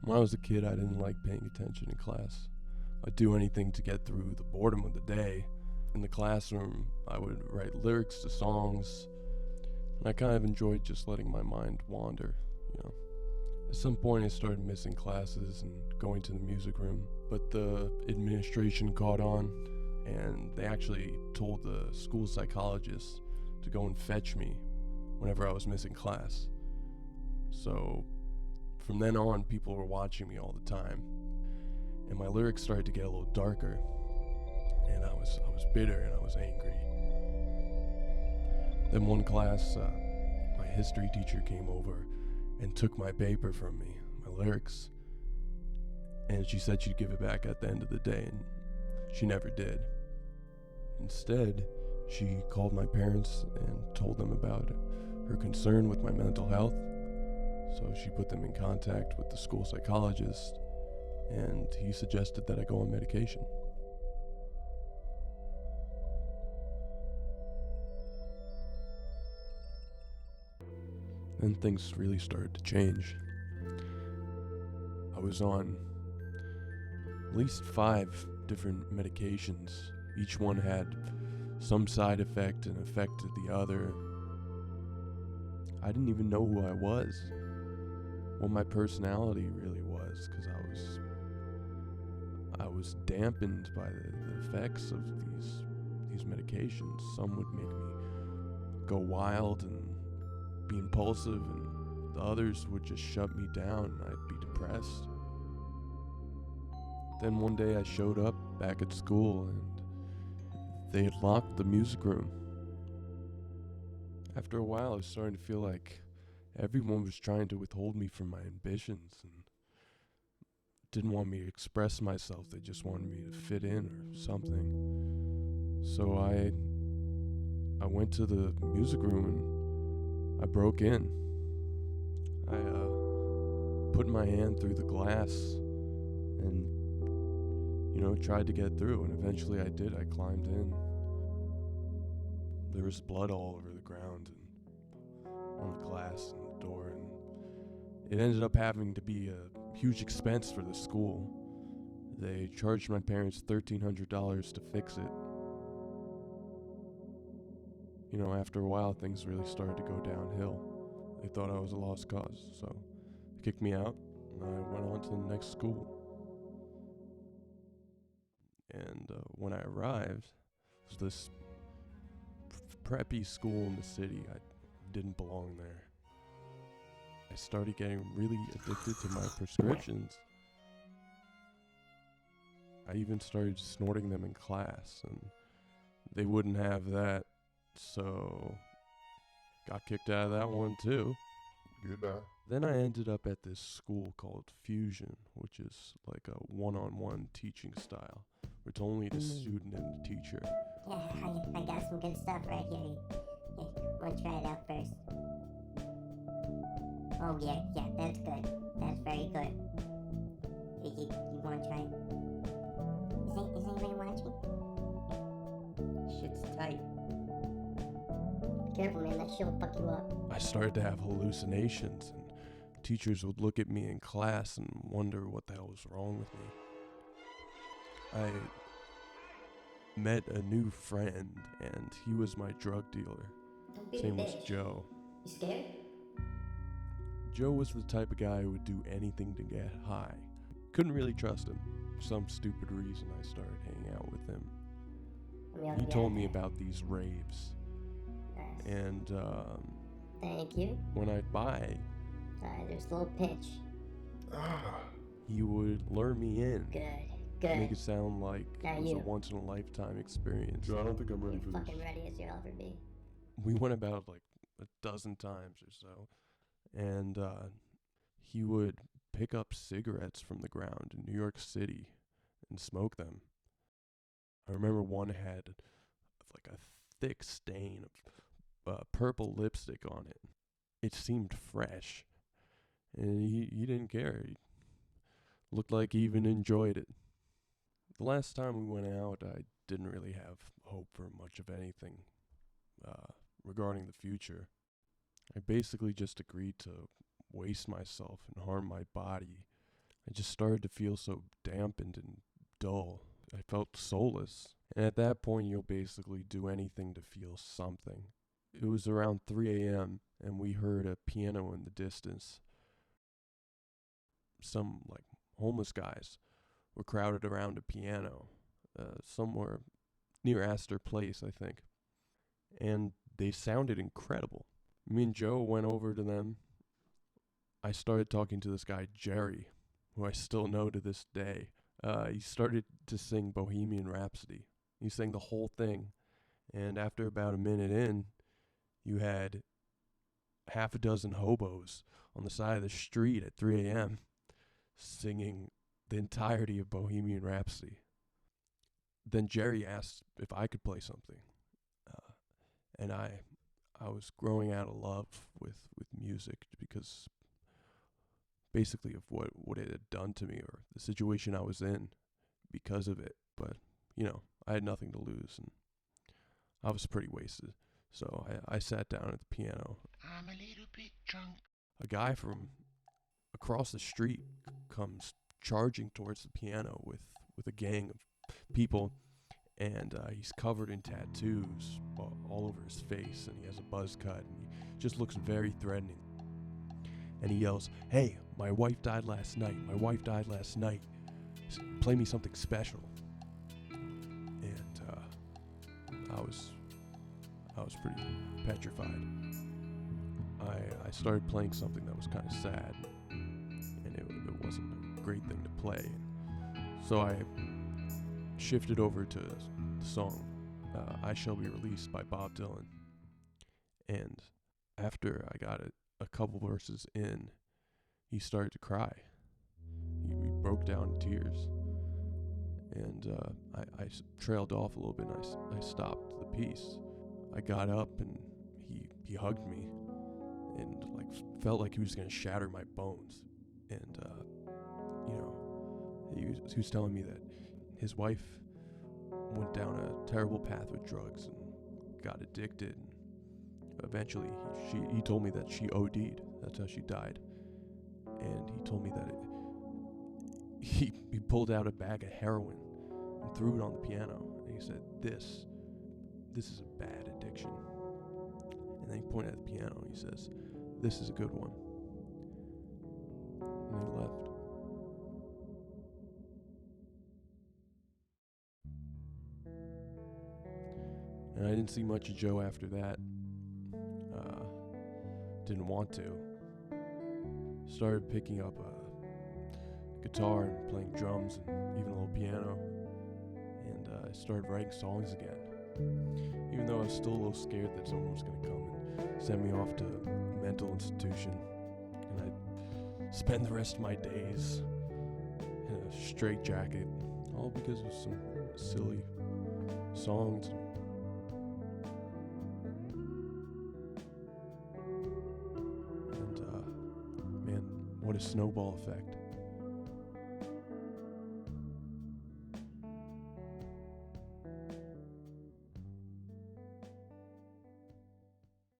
When I was a kid, I didn't like paying attention in class. I'd do anything to get through the boredom of the day. In the classroom, I would write lyrics to songs, and I kind of enjoyed just letting my mind wander. At some point, I started missing classes and going to the music room, but the administration caught on, and they actually told the school psychologist to go and fetch me whenever I was missing class. So from then on, people were watching me all the time, and my lyrics started to get a little darker, and I was bitter and I was angry. Then one class, my history teacher came over and took my paper from me, my lyrics, and she said she'd give it back at the end of the day, and she never did. Instead, she called my parents and told them about her concern with my mental health. So she put them in contact with the school psychologist, and he suggested that I go on medication. Then things really started to change. I was on at least 5 different medications. Each one had some side effect and affected the other. I didn't even know who I was, what my personality really was, because I was dampened by the effects of these medications. Some would make me go wild and be impulsive, and the others would just shut me down and I'd be depressed. Then one day I showed up back at school and they had locked the music room. After a while, I was starting to feel like everyone was trying to withhold me from my ambitions and didn't want me to express myself. They just wanted me to fit in or something. So I went to the music room and I broke in. I put my hand through the glass and, tried to get through, and eventually I did. I climbed in. There was blood all over the ground and on the glass and the door, and it ended up having to be a huge expense for the school. They charged my parents $1,300 to fix it. After a while, things really started to go downhill. They thought I was a lost cause, so they kicked me out, and I went on to the next school. And when I arrived, it was this preppy school in the city. I didn't belong there. I started getting really addicted to my prescriptions. I even started snorting them in class, and they wouldn't have that, so got kicked out of that one too. Goodbye. Then I ended up at this school called Fusion, which is like a one-on-one teaching style, where it's only the student and the teacher. Yeah, I got some good stuff right here. Yeah, want to try it out first? Oh yeah, that's good. That's very good. You want to try it? Is anybody watching? Shit's tight. Careful, man, that shit'll fuck you up. I started to have hallucinations, and teachers would look at me in class and wonder what the hell was wrong with me. I met a new friend, and he was my drug dealer. Don't be His a name was bitch. Joe. You scared? Joe was the type of guy who would do anything to get high. Couldn't really trust him. For some stupid reason, I started hanging out with him. He told me about these raves. Nice. And Thank you. when I'd buy, There's a little pinch. he would lure me in. Good. Make it sound like Now it was a you. once-in-a-lifetime experience. Joe, I don't think I'm ready You're for fucking this. ready as you'll ever be. We went about like a dozen times or so, and he would pick up cigarettes from the ground in New York City and smoke them. I remember one had like a thick stain of purple lipstick on it. It seemed fresh, and he didn't care. He looked like he even enjoyed it. The last time we went out, I didn't really have hope for much of anything regarding the future. I basically just agreed to waste myself and harm my body. I just started to feel so dampened and dull. I felt soulless. And at that point, you'll basically do anything to feel something. It was around 3 a.m., and we heard a piano in the distance. Some, homeless guys were crowded around a piano, somewhere near Astor Place, I think. And they sounded incredible. Me and Joe went over to them. I started talking to this guy, Jerry, who I still know to this day. He started to sing Bohemian Rhapsody. He sang the whole thing. And after about a minute in, you had half a dozen hobos on the side of the street at 3 a.m. singing the entirety of Bohemian Rhapsody. Then Jerry asked if I could play something. And I was growing out of love with music because basically of what it had done to me or the situation I was in because of it. But, I had nothing to lose and I was pretty wasted. So I sat down at the piano. I'm a little bit drunk. A guy from across the street comes charging towards the piano with a gang of people, and he's covered in tattoos all over his face, and he has a buzz cut, and he just looks very threatening. And he yells, "Hey, my wife died last night. My wife died last night. Play me something special." And I was pretty petrified. I started playing something that was kind of sad, and it wasn't a great thing to play. So I shifted over to the song "I Shall Be Released" by Bob Dylan. And after I got a couple verses in, he started to cry. He broke down in tears. And I trailed off a little bit, and I stopped the piece. I got up, and he hugged me, and felt like he was going to shatter my bones. And, he was telling me that his wife went down a terrible path with drugs and got addicted. And eventually, he told me that she OD'd. That's how she died. And he told me that he pulled out a bag of heroin and threw it on the piano. And he said, this is a bad addiction. And then he pointed at the piano and he says, "This is a good one." And he left. And I didn't see much of Joe after that. Didn't want to. Started picking up a guitar and playing drums and even a little piano. And I started writing songs again. Even though I was still a little scared that someone was going to come and send me off to a mental institution. And I'd spend the rest of my days in a straitjacket, all because of some silly songs. And man, what a snowball effect.